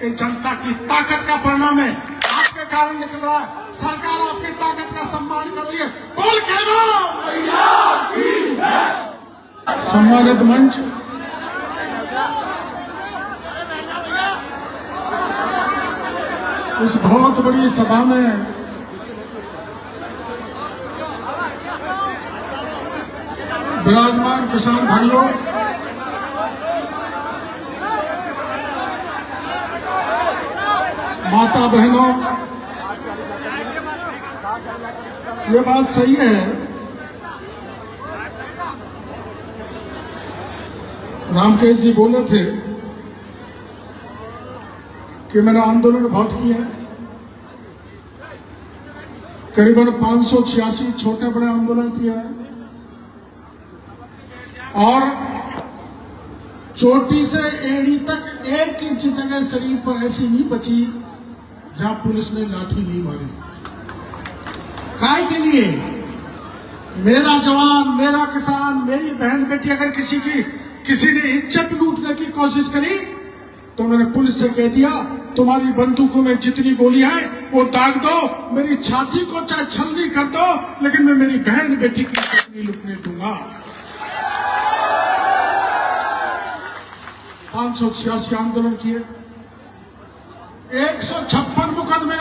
ये जनता की ताकत का परिणाम है, आपके कारण निकल रहा है। सरकार आपकी ताकत का सम्मान कर रही है। बोल कहना सम्मानित मंच, इस बहुत बड़ी सभा में विराजमान किसान भाइयों, माता बहनों, ये बात सही है, रामकेश जी बोले थे कि मैंने आंदोलन बहुत किए हैं, करीबन 586 छोटे बड़े आंदोलन किए हैं और चोटी से एड़ी तक 1 इंच जगह शरीर पर ऐसी नहीं बची जहां पुलिस ने लाठी नहीं मारी। काय के लिए? मेरा जवान, मेरा किसान, मेरी बहन बेटी अगर किसी ने इज्जत लूटने की कोशिश करी तो मैंने पुलिस से कह दिया, तुम्हारी बंदूकों में जितनी गोलियां हैं वो दाग दो, मेरी छाती को चाहे छलनी कर दो, लेकिन मैं मेरी बहन बेटी की इज्जत नहीं लूटने दूंगा। 586 आंदोलन किए, 156 मुकदमे,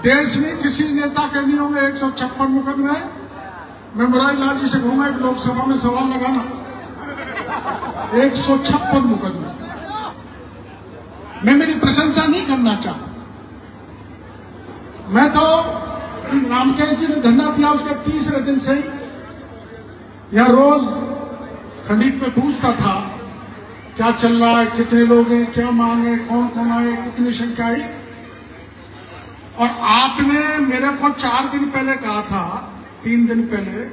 देश में किसी नेता के नहीं होंगे 156 मुकदमे। मैं मुरारी लाल जी से कहूंगा एक लोकसभा में सवाल लगाना, 156 मुकदमे। मैं मेरी प्रशंसा नहीं करना चाहता, मैं तो रामकेश जी ने धरना दिया उसके तीसरे दिन से ही यहां रोज खंडीप में पूछता था क्या चल रहा है, कितने लोग हैं, क्या मांग है, कौन कौन आए, कितनी संख्या आई। और आपने मेरे को 4 दिन पहले कहा था, 3 दिन पहले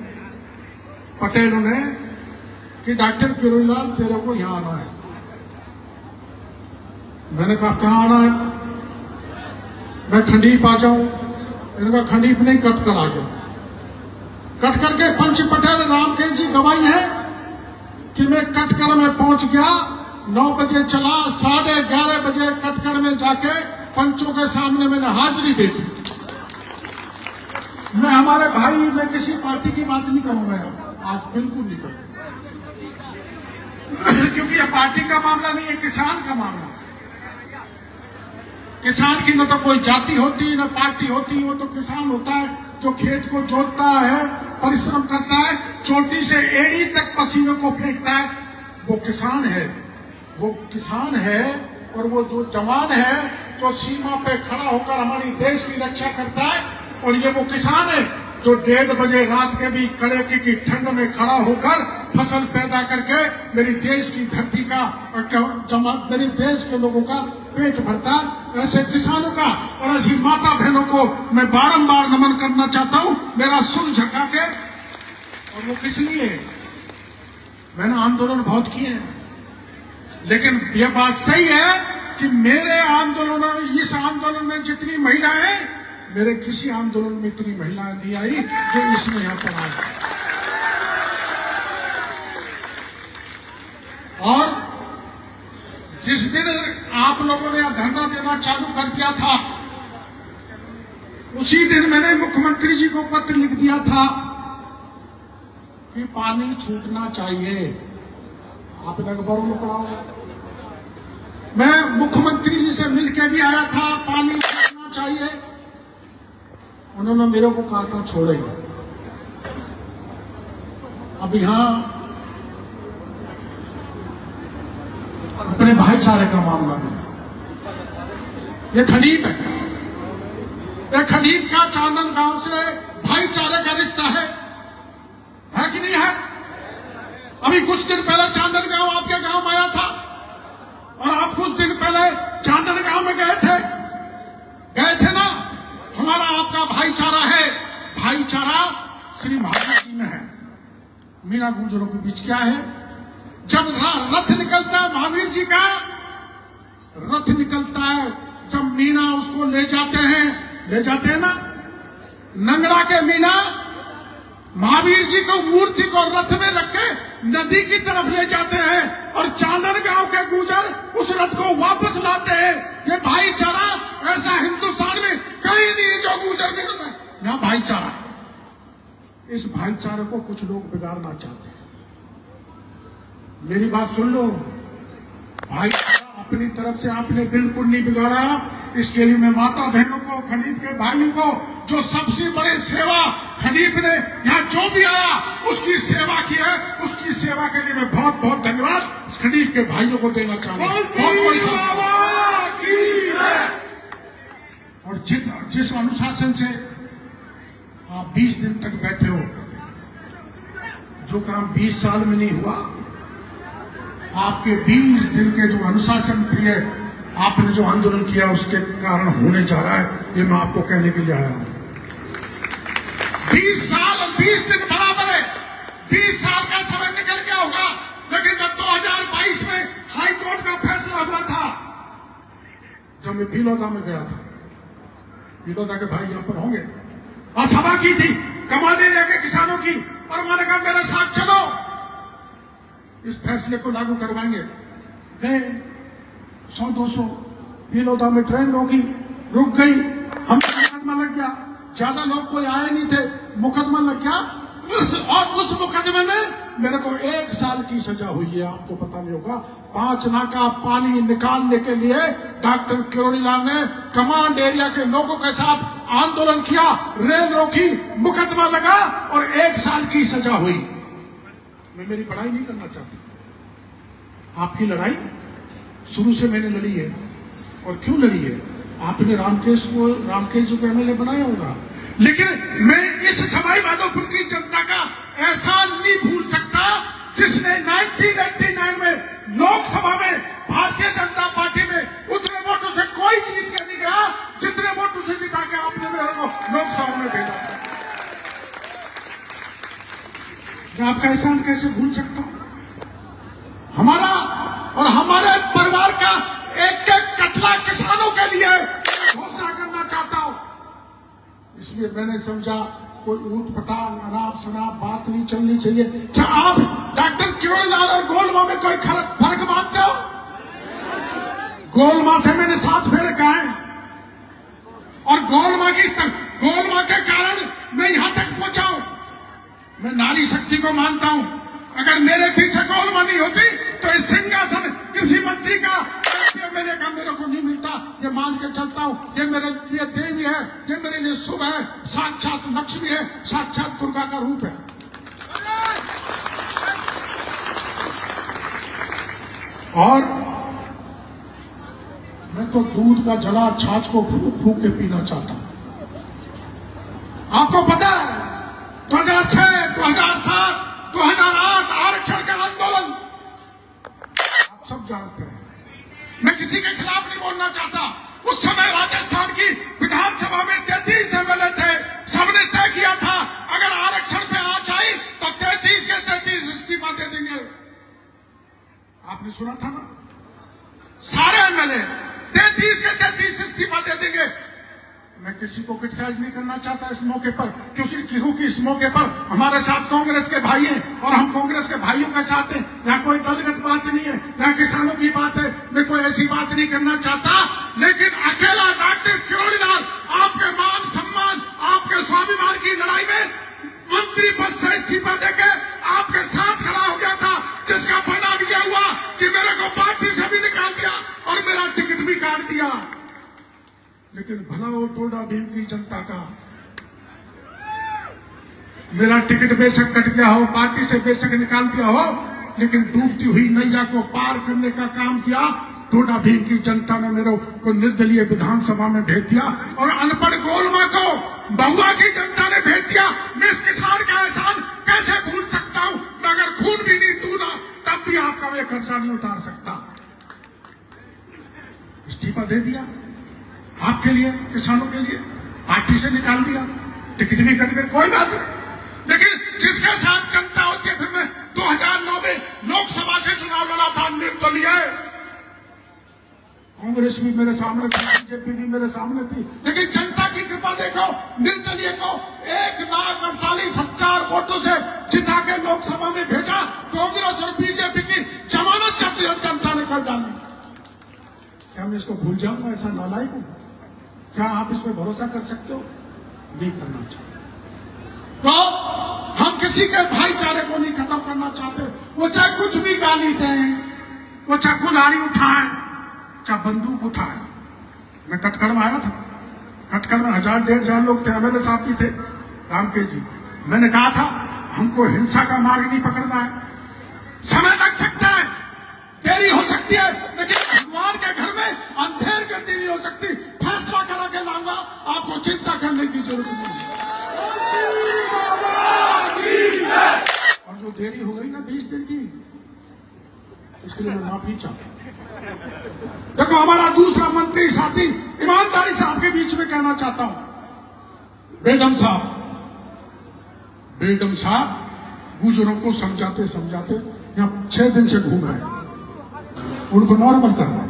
पटेल ने कि डॉक्टर किरोड़ीलाल तेरे को यहां आना है। मैंने कहा कहां आना है? मैं खंडीप आ जाऊं? मैंने कहा खंडीप नहीं, कटकर आ जाऊं। कट करके पंच पटेल रामकेश जी गवाही है कि मैं कटकड़ में पहुंच गया, 9 बजे चला, 11:30 बजे कटकड़ में जाके पंचों के सामने मैंने हाजिरी दी थी। मैं हमारे भाई, मैं किसी पार्टी की बात नहीं करूंगा आज, बिल्कुल नहीं करूंगा, क्योंकि यह पार्टी का मामला नहीं है, किसान का मामला। किसान की न तो कोई जाति होती न पार्टी होती, वो तो किसान होता है जो खेत को जोतता है, परिश्रम करता है, चोटी से एड़ी तक पसीने को फेंकता है, वो किसान है। वो किसान है और वो जो जवान है तो सीमा पे खड़ा होकर हमारी देश की रक्षा करता है, और ये वो किसान है जो 1:30 बजे रात के भी कड़ाके की ठंड में खड़ा होकर फसल पैदा करके मेरी देश की धरती का और मेरे देश के लोगों का पेट भरता है। ऐसे किसानों का और ऐसी माता बहनों को मैं बारंबार नमन करना चाहता हूं, मेरा सुर झका के। और वो किस लिए? मैंने आंदोलन बहुत किए हैं, लेकिन ये बात सही है कि मेरे आंदोलन में, इस आंदोलन में जितनी महिलाएं, मेरे किसी आंदोलन में इतनी महिलाएं नहीं आई जो इसमें यहां पर आई। और जिस दिन आप लोगों ने यहां धरना देना चालू कर दिया था, उसी दिन मैंने मुख्यमंत्री जी को पत्र लिख दिया था कि पानी छूटना चाहिए। आपने अखबारों में पढ़ा होगा। मैं मुख्यमंत्री जी से मिलकर भी आया था, पानी छूटना चाहिए। उन्होंने मेरे को कहा था छोड़ेंगे। अब यहां अपने भाईचारे का मामला भी है। ये खंडीप है, ये खंडीप का चांदन गांव से भाईचारे का रिश्ता है कि नहीं है? अभी कुछ दिन पहले चांदन गांव आपके गांव में आया था और आप कुछ दिन पहले चांदन गांव में गए थे ना। हमारा आपका भाईचारा है, भाईचारा श्री महावीर जी में है, मीना गुर्जरों के बीच क्या है? जब रथ निकलता है महावीर जी का, रथ निकलता है, जब मीना उसको ले जाते हैं ना, नंगड़ा के मीना महावीर जी को मूर्ति को रथ में रख के नदी की तरफ ले जाते हैं और चांदन गांव के गुर्जर उस रथ को वापस लाते है। ये भाईचारा ऐसा हिंदुस्तान में कहीं नहीं है जो गुजर में यहाँ भाईचारा। इस भाईचारे को कुछ लोग बिगाड़ना चाहते हैं। मेरी बात सुन लो, भाईचारा अपनी तरफ से आपने बिल्कुल नहीं बिगाड़ा। इसके लिए मैं माता बहनों को, खलीफ के भाइयों को, जो सबसे बड़े सेवा खलीफ ने यहाँ जो भी आया उसकी सेवा की है, उसकी सेवा के लिए मैं बहुत बहुत धन्यवाद खलीफ के भाइयों को देना चाहूंगा। और जिस अनुशासन से आप 20 दिन तक बैठे हो, जो काम 20 साल में नहीं हुआ, आपके 20 दिन के जो अनुशासन प्रिय आपने जो आंदोलन किया उसके कारण होने जा रहा है, ये मैं आपको कहने के लिए आया हूं। 20 साल और 20 दिन बराबर है। 20 साल का समय निकल गया होगा, लेकिन जब 2022 में हाई कोर्ट का फैसला हुआ था, जब मैं भीलोदा में गया था, भीलोदा के भाई यहां पर होंगे, और सभा की थी कमाने लेके किसानों की, और मैंने कहा मेरे साथ चलो, इस फैसले को लागू करवाएंगे। गए 100-200 भीलोदा में ट्रेन रुक गई, हम मुकदमा लग गया। ज्यादा लोग कोई आए नहीं थे, मुकदमा लग गया, और उस मुकदमे में मेरे को 1 साल की सजा हुई है। आपको पता नहीं होगा, 5 नाका पानी निकालने के लिए डॉक्टर किरोड़ीलाल ने कमांड एरिया के लोगों के साथ आंदोलन किया, रेल रोकी, मुकदमा लगा और 1 साल की सजा हुई। मैं मेरी पढ़ाई नहीं करना चाहता। आपकी लड़ाई शुरू से मैंने लड़ी है। और क्यों लड़ी है? आपने रामकेश जी को एमएलए बनाया होगा, लेकिन मैं इस सवाई माधोपुर की जनता का एहसान नहीं भूल सकता, जिसने 1989 में लोकसभा में भारतीय जनता पार्टी में उतने वोटों से कोई जीत के नहीं गया जितने वोटों से जिता के आपने मेरे को लोकसभा में भेजा। मैं आपका एहसान कैसे भूल सकता हूं? हमारा और हमारे परिवार का एक कतला किसानों के लिए घोषणा करना चाहता हूं। इसलिए मैंने समझा कोई ऊट पटांग अनाप शनाप बात नहीं चलनी चाहिए। क्या आप डॉक्टर किरोड़ीलाल और गोलमा में कोई फर्क मानते हो? गोलमा से मैंने 7 फेरे कहा है, और गोलमा के कारण मैं यहां तक पहुंचा हूं। मैं नारी शक्ति को मानता हूं। अगर मेरे पीछे गोलमा नहीं होती तो इस सिंहासन किसी मंत्री का, एमएलए का मेरे को नहीं मिलता। ये मान के चलता हूं, ये मेरे लिए देवी है, ये मेरे लिए शुभ है, साक्षात लक्ष्मी है, साक्षात दुर्गा का रूप है। और मैं तो दूध का जला छाछ को फूक फूक के पीना चाहता हूं। आपको पता है 2006, 2007, 2008 आरक्षण का आंदोलन आप सब जानते हैं। मैं किसी के खिलाफ नहीं बोलना चाहता। उस समय राजस्थान की विधानसभा में 33 एमएलए थे। सबने तय किया था अगर आरक्षण पे आंच आई तो 33 के 33 इस्तीफा दे देंगे। आपने सुना था ना, सारे एमएलए 33 के 33 इस्तीफा दे देंगे। मैं किसी को क्रिटिसाइज नहीं करना चाहता इस मौके पर, क्योंकि इस मौके पर हमारे साथ कांग्रेस के भाई हैं और हम कांग्रेस के भाइयों के साथ हैं। यहाँ कोई दलगत बात नहीं है, यहाँ किसानों की बात है। मैं कोई ऐसी बात नहीं करना चाहता, लेकिन अकेला डॉक्टर किरोड़ीलाल आपके मान सम्मान, आपके स्वाभिमान की लड़ाई में मंत्री पद से इस्तीफा देके आपके साथ खड़ा हो गया था, जिसका परिणाम यह हुआ कि मेरे को पार्टी से भी निकाल दिया और मेरा टिकट भी काट दिया। लेकिन भला वो टोडा भीम की जनता का, मेरा टिकट बेशक कट गया हो, पार्टी से बेशक निकाल दिया हो, लेकिन डूबती हुई नैया को पार करने का काम किया। टोडा भीम की जनता ने मेरे को निर्दलीय विधानसभा में भेज दिया और अनपढ़ गोलमा को बहुआ की जनता ने भेज दिया। मैं इस किसान का एहसान कैसे भूल सकता हूं? मैं अगर खून भी नहीं दूंगा तब भी आपका मैं खर्चा नहीं उतार सकता। इस्तीफा दे दिया आपके लिए, किसानों के लिए, पार्टी से निकाल दिया, टिकट भी कट गए, कोई बात नहीं। लेकिन जिसके साथ जनता होती है, फिर मैं 2009 में लोकसभा से चुनाव लड़ा था निर्दलीय। कांग्रेस भी मेरे सामने थी, बीजेपी भी मेरे सामने थी, लेकिन जनता की कृपा देखो, निर्दलीय को 1,48,000 वोटों से जिता के लोकसभा में भेजा। कांग्रेस और बीजेपी की जमानत जब्त जनता ने कर डाली। क्या मैं इसको भूल जाऊंगा? ऐसा नालायक हूं? क्या आप इस पर भरोसा कर सकते हो? नहीं करना चाहते। तो हम किसी के भाईचारे को नहीं खत्म करना चाहते। वो चाहे कुछ भी गाली दें, वो चाहे कुल्हाड़ी उठाए, चाहे बंदूक उठाए। मैं कटकड़ में आया था, कटकड़ में 1000-1500 लोग थे, मेरे साथ भी थे रामकेश जी। मैंने कहा था हमको हिंसा का मार्ग नहीं पकड़ना है। समय लग सकता है, देरी हो सकती है, लेकिन भगवान के घर में अंधेर गति नहीं हो सकती। फैसला करा के लाऊंगा, आपको चिंता करने की जरूरत नहीं। और जो देरी हो गई ना 20 दिन की, इसके लिए मैं माफी चाहता हूं। देखो हमारा दूसरा मंत्री साथी ईमानदारी से आपके बीच में कहना चाहता हूं, बेगम साहब गुजरों को समझाते समझाते यहाँ 6 दिन से घूम रहे हैं, उनको नॉर्मल कर रहे हैं,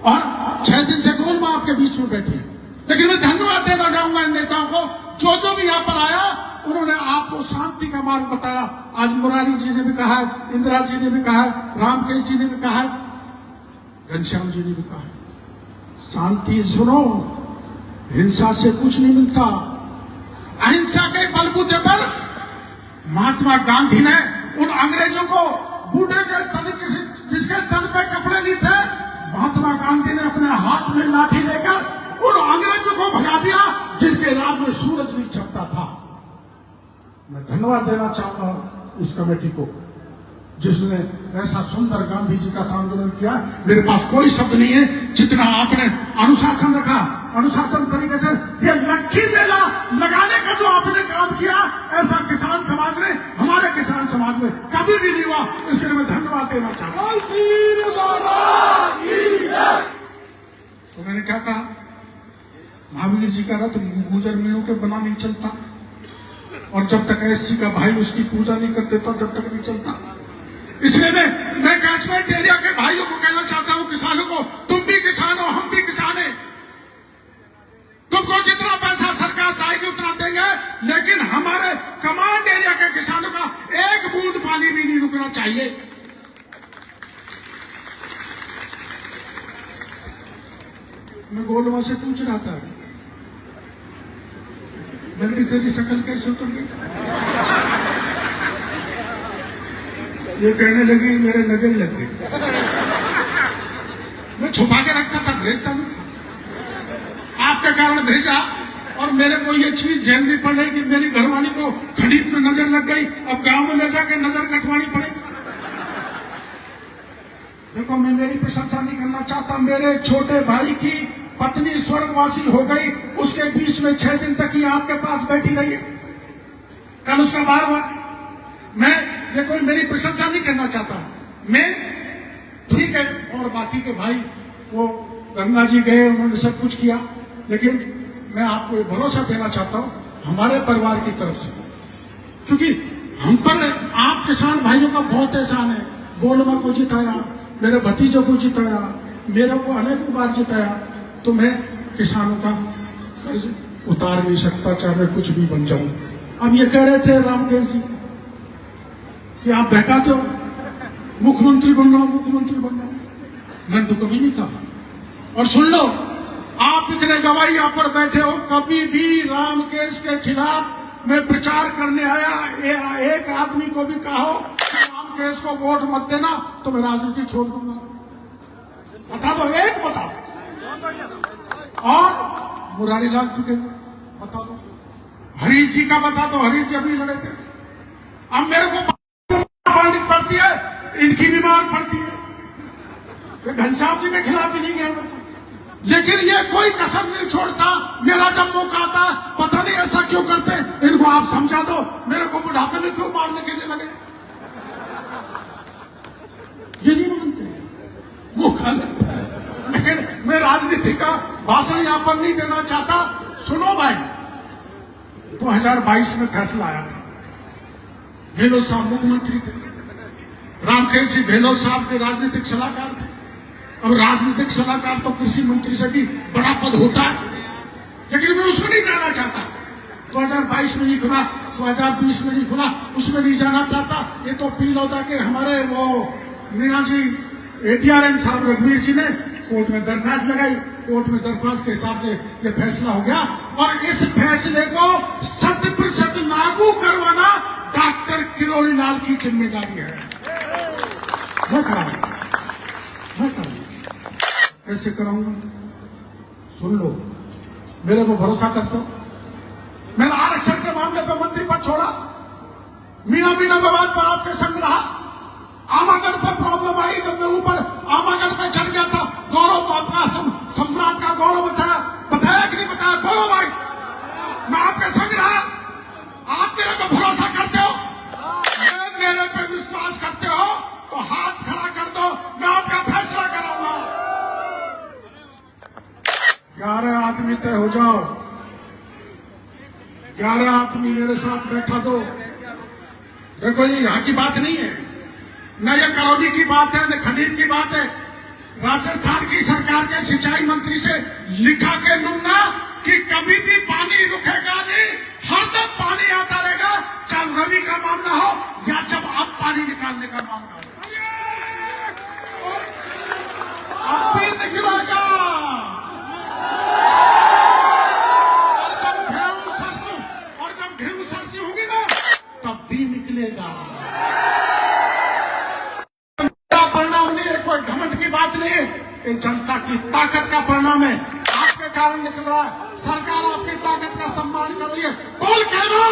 और 6 दिन से गोल में आपके बीच में बैठी है। लेकिन मैं धन्यवाद देना चाहूंगा इन नेताओं को, जो भी यहाँ पर आया उन्होंने आपको शांति का मार्ग बताया। आज मुरारी जी ने भी कहा है, इंदिरा जी ने भी कहा है, रामकेश जी ने भी कहा है, घनश्याम जी ने भी कहा है, शांति सुनो, हिंसा से कुछ नहीं मिलता। अहिंसा के बलबूते पर महात्मा गांधी ने उन अंग्रेजों को बूढ़े के तरीके से, जिसके तन पे कपड़े नहीं थे, महात्मा गांधी ने अपने हाथ में लाठी लेकर उन अंग्रेजों को भगा दिया जिनके राज में सूरज नहीं छिपता था। मैं धन्यवाद देना चाहूंगा इस कमेटी को, जिसने ऐसा सुंदर गांधी जी का आंदोलन किया। मेरे पास कोई शब्द नहीं है जितना आपने अनुशासन रखा, अनुशासन तरीके से ये लक्की मेला लगाने का जो आपने काम किया, ऐसा किसान समाज ने, हमारे किसान समाज में कभी भी नहीं हुआ। इसके लिए मैं धन्यवाद देना चाहता हूं। तो मैंने क्या कहा, महावीर जी का रथ गुजर मीलों के बना नहीं चलता, और जब तक एससी का भाई उसकी पूजा नहीं कर देता तब तक नहीं चलता। इसलिए मैं कैचमेंट एरिया के भाइयों को कहना चाहता हूं, किसानों को, तुम भी किसान हो, हम भी किसान हैं। तुमको जितना पैसा सरकार चाहेगी उतना देंगे, लेकिन हमारे कमांड एरिया के किसानों का एक बूंद पानी भी नहीं रुकना चाहिए। मैं गोलवा से पूछ रहा था, बल्कि तेरी शकल कैसे उतर गई? ये कहने लगी मेरे नजर लग गई। मैं छुपा के रखता था, भेजता नहीं, आपके कारण भेजा। और मेरे को ये चीज झेलनी पड़े कि मेरी घरवाली को खरीद में नजर लग गई, अब गांव में ले जाके नजर कटवानी पड़ेगी। देखो मैं मेरी प्रशंसा नहीं करना चाहता, मेरे छोटे भाई की पत्नी स्वर्गवासी हो गई, उसके बीच में 6 दिन तक ही आपके पास बैठी रही है, कल उसका बार हुआ। मैं ये कोई मेरी प्रशंसा नहीं करना चाहता, मैं ठीक है, और बाकी के भाई वो गंगा जी गए, उन्होंने सब कुछ किया, लेकिन मैं आपको ये भरोसा देना चाहता हूं हमारे परिवार की तरफ से, क्योंकि हम पर आप किसान भाइयों का बहुत एहसान है। गोलमा को जिताया, मेरे भतीजों को जिताया, मेरे को अनेकों बार जिताया, तो मैं किसानों का कर्ज उतार नहीं सकता, चाहे मैं कुछ भी बन जाऊं। अब ये कह रहे थे रामकेश जी कि आप बहकाते हो, मुख्यमंत्री बन रहा हूं, मुख्यमंत्री बन रहा हूं। मैंने तो कभी नहीं कहा। और सुन लो, आप इतने गवाही यहाँ पर बैठे हो, कभी भी रामकेश के खिलाफ मैं प्रचार करने आया, एक आदमी को भी कहो रामकेश को वोट मत देना तो मैं राजनीति छोड़ दूंगा। बता दो, एक बता दो। और मुरारी लाल जी के बता दो, हरीश जी का बता दो, हरीश जी अभी लड़े थे। अब मेरे को पड़ती है, इनकी बीमार पड़ती है, घनश्याम जी के खिलाफ भी नहीं गया, लेकिन ये कोई कसर नहीं छोड़ता। मेरा जब मौका आता, पता नहीं ऐसा क्यों करते, इनको आप समझा दो, मेरे को बुढ़ापे में क्यों मारने के लिए लगे, ये नहीं मानते, मौका लगता है। लेकिन मैं राजनीति का भाषण यहां पर नहीं देना चाहता। सुनो भाई, 2022 में फैसला आया था, गहलोत साहब मुख्यमंत्री थे, रामकेश जी गहलोत साहब के राजनीतिक सलाहकार थे। अब राजनीतिक सलाहकार तो कृषि मंत्री से भी बड़ा पद होता है, लेकिन मैं उसमें नहीं जाना चाहता। 2022 में नहीं खुला, 2020 में नहीं खुला, उसमें नहीं जाना चाहता। ये तो पीलौदा के हमारे वो मीना जी ATRM साहब रघुवीर जी ने कोर्ट में दरख्वास्त लगाई, कोर्ट में दरख्वास्त के हिसाब से ये फैसला हो गया और इस फैसले को 100% लागू करवाना डॉक्टर किरोड़ी लाल की जिम्मेदारी है। मैं कराऊंगा, मैं कराऊंगा। कैसे कराऊंगा? सुन लो, मेरे को भरोसा कर दो। मैंने आरक्षण के मामले पर मंत्री पद छोड़ा, मीना विवाद पर आपके संग रहा, आमागढ़ पर प्रॉब्लम आई जब मैं ऊपर आमागढ़ पे चढ़ गया था, गौरव अपना सम्राट का गौरव बताया कि नहीं बताया? बोलो भाई, मैं आपके संग रहा। आप मेरे पे भरोसा करते हो, मेरे पे विश्वास करते हो तो हाथ खड़ा कर दो, मैं आपका फैसला कराऊंगा। 11 आदमी तय हो जाओ, 11 आदमी मेरे साथ बैठा दो। देखो ये यहाँ की बात नहीं है, न ये करौली की बात है, न खंडीर की बात है। राजस्थान की सरकार के सिंचाई मंत्री से लिखा के लूंगा कि कभी भी पानी रुकेगा नहीं, हरदम पानी आता रहेगा, चाहे रवि का मामला हो या जब आप पानी निकालने का मामला हो। अब भी निकलेगा, और जब गेहूं सरसी होगी ना तब भी निकलेगा। परिणाम नहीं है, कोई घमंड की बात नहीं है, ये जनता की ताकत का परिणाम है। आपके कारण निकल रहा है, सरकार आपकी ताकत का सम्मान कर रही है। बोल कहना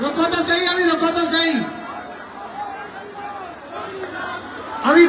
रुको तो सही, अभी रुको तो सही, अभी